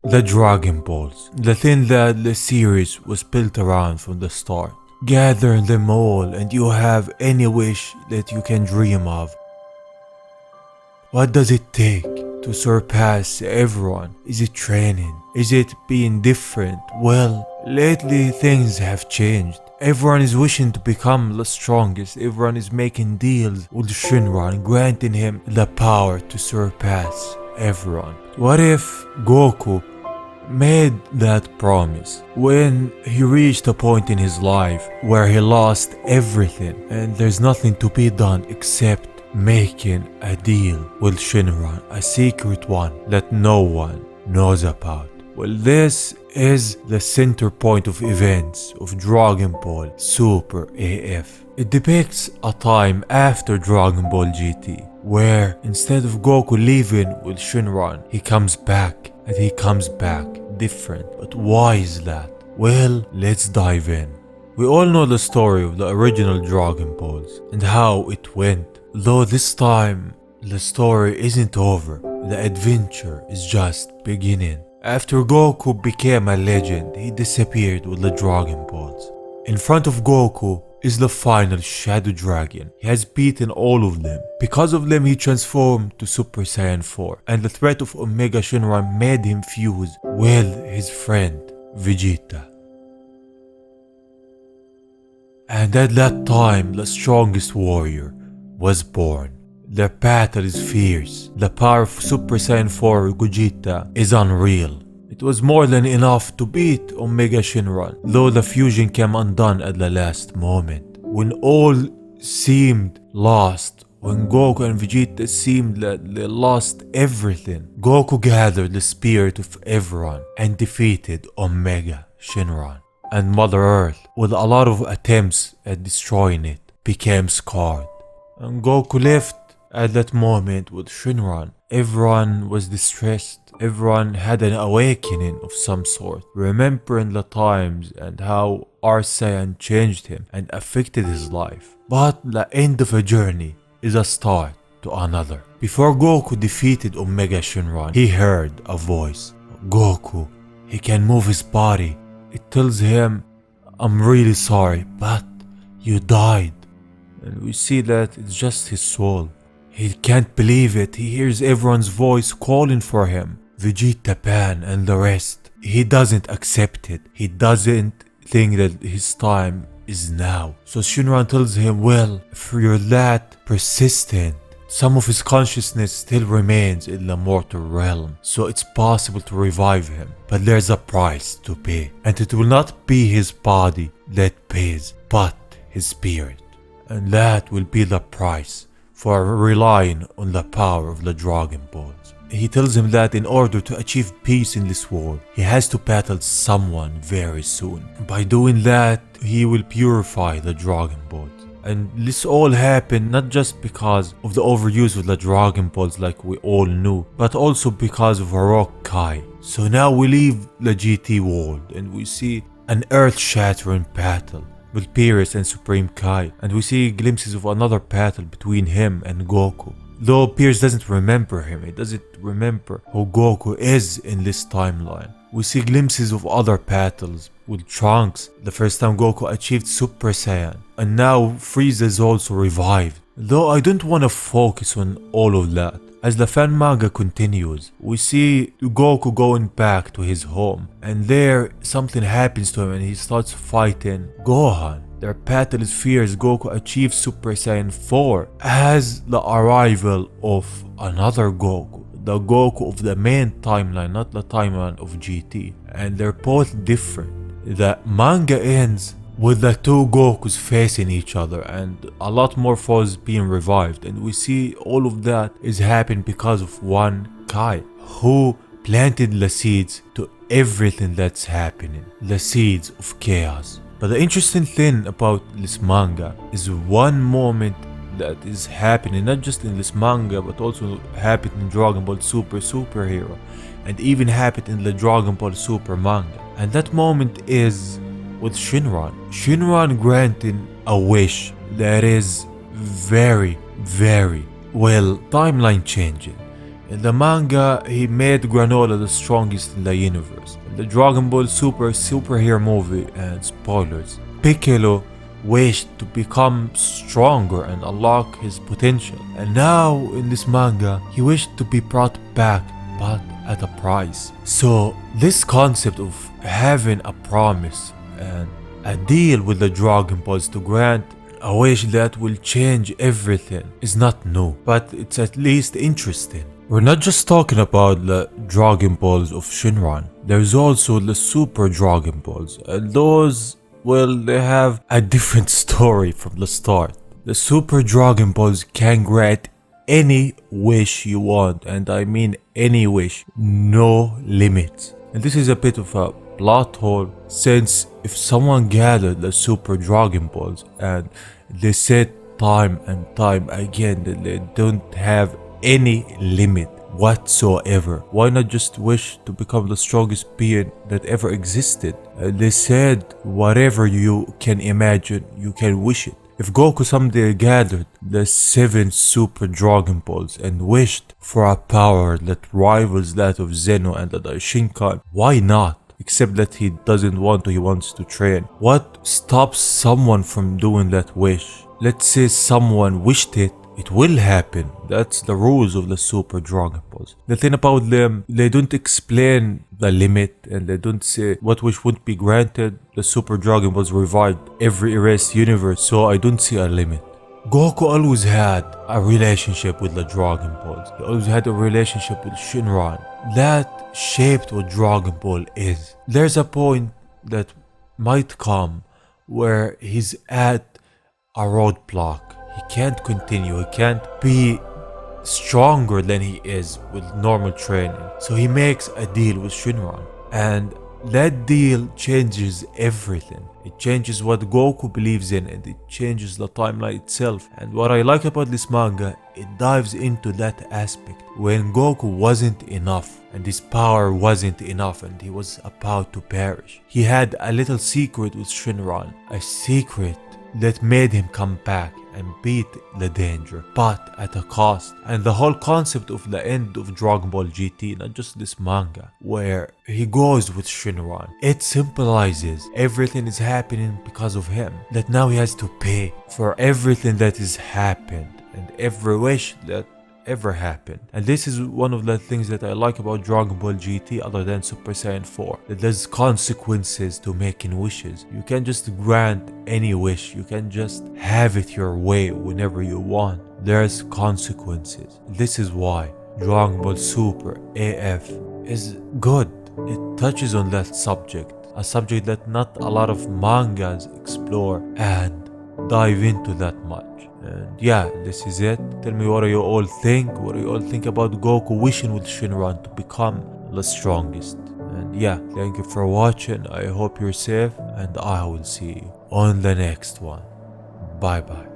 The Dragon Balls, the thing that the series was built around from the start. Gather them all and you have any wish that you can dream of. What does it take to surpass everyone? Is it training? Is it being different? Well, lately things have changed. Everyone is wishing to become the strongest. Everyone is making deals with Shenron, granting him the power to surpass everyone. What if Goku made that promise when he reached a point in his life where he lost everything and there's nothing to be done except making a deal with Shenron, a secret one that no one knows about? Well, this is the center point of events of Dragon Ball Super AF. It depicts a time after Dragon Ball GT where instead of Goku leaving with Shenron, he comes back, and he comes back different. But why is that? Well, let's dive in. We all know the story of the original Dragon Balls and how it went. Though this time, the story isn't over. The adventure is just beginning. After Goku became a legend, he disappeared with the Dragon Balls. In front of Goku is the final Shadow Dragon. He has beaten all of them. Because of them, he transformed to Super Saiyan 4, and the threat of Omega Shenron made him fuse with his friend Vegeta. And at that time, the strongest warrior was born. Their battle is fierce. The power of Super Saiyan 4 Gogeta is unreal. It was more than enough to beat Omega Shenron, though the fusion came undone at the last moment. When all seemed lost, when Goku and Vegeta seemed that they lost everything, Goku gathered the spirit of everyone and defeated Omega Shenron. And Mother Earth, with a lot of attempts at destroying it, became scarred. And Goku left at that moment with Shenron. Everyone was distressed. Everyone had an awakening of some sort, remembering the times and how our Saiyan changed him and affected his life. But the end of a journey is a start to another. Before Goku defeated Omega Shenron, he heard a voice. Goku, he can move his body. It tells him, I'm really sorry, but you died. And we see that it's just his soul. He can't believe it. He hears everyone's voice calling for him. Vegeta, Pan and the rest. He doesn't accept it. He doesn't think that his time is now. So Shenron tells him, well, if you're that persistent, some of his consciousness still remains in the mortal realm, so it's possible to revive him. But there's a price to pay, and it will not be his body that pays, but his spirit. And that will be the price for relying on the power of the Dragon Balls. He tells him that in order to achieve peace in this world, he has to battle someone very soon. By doing that, he will purify the Dragon Balls. And this all happened not just because of the overuse of the Dragon Balls like we all knew, but also because of Rock Kai. So now we leave the GT world and we see an earth-shattering battle with Beerus and Supreme Kai, and we see glimpses of another battle between him and Goku. Though Beerus doesn't remember him, he doesn't remember who Goku is in this timeline. We see glimpses of other battles with Trunks, the first time Goku achieved Super Saiyan, and now Frieza is also revived. Though I don't want to focus on all of that. As the fan manga continues, we see Goku going back to his home, and there something happens to him and he starts fighting Gohan. Their battle is fierce. Goku achieves Super Saiyan 4 as the arrival of another Goku, the Goku of the main timeline, not the timeline of GT, and they're both different. The manga ends with the two Gokus facing each other and a lot more foes being revived, and we see all of that is happening because of one Kai who planted the seeds to everything that's happening, the seeds of chaos. But the interesting thing about this manga is one moment that is happening not just in this manga but also happened in Dragon Ball Super Superhero and even happened in the Dragon Ball Super manga, and that moment is with Shenron. Shenron granting a wish that is very, very, well, timeline changing. In the manga, he made Granola the strongest in the universe. In the Dragon Ball superhero movie, and spoilers, Piccolo wished to become stronger and unlock his potential. And now in this manga, he wished to be brought back, but at a price. So this concept of having a promise and a deal with the Dragon Balls to grant a wish that will change everything is not new, but it's at least interesting. We're not just talking about the Dragon Balls of Shenron. There's also the Super Dragon Balls, and those, well, they have a different story from the start. The Super Dragon Balls can grant any wish you want, and I mean any wish, no limits. And this is a bit of a plot hole, since if someone gathered the Super Dragon Balls and they said time and time again that they don't have any limit whatsoever, why not just wish to become the strongest being that ever existed? They said whatever you can imagine, you can wish it. If Goku someday gathered the 7 Super Dragon Balls and wished for a power that rivals that of Zeno and the Daishinkan, why not? Except that he doesn't want to, he wants to train. What stops someone from doing that wish? Let's say someone wished it, it will happen. That's the rules of the Super Dragon Balls. The thing about them, they don't explain the limit, and they don't say what wish wouldn't be granted. The Super Dragon Balls revived every erased universe, so I don't see a limit. Goku always had a relationship with the Dragon Balls. He always had a relationship with Shenron. That shaped what Dragon Ball is. There's a point that might come where he's at a roadblock. He can't continue, he can't be stronger than he is with normal training. So he makes a deal with Shenron, and that deal changes everything. It changes what Goku believes in, and it changes the timeline itself. And what I like about this manga, it dives into that aspect. When Goku wasn't enough, and his power wasn't enough, and he was about to perish, he had a little secret with Shenron, a secret that made him come back and beat the danger, but at a cost. And the whole concept of the end of Dragon Ball GT, not just this manga, where he goes with Shenron, it symbolizes everything is happening because of him, that now he has to pay for everything that has happened and every wish that ever happened. And this is one of the things that I like about Dragon Ball GT, other than Super Saiyan 4, that there's consequences to making wishes. You can't just grant any wish, you can just have it your way whenever you want. There's consequences. This is why Dragon Ball Super AF is good. It touches on that subject, a subject that not a lot of mangas explore and dive into that much. And yeah, this is it. Tell me what do you all think? What do you all think about Goku wishing with Shenron to become the strongest? And yeah, thank you for watching. I hope you're safe, and I will see you on the next one. Bye bye.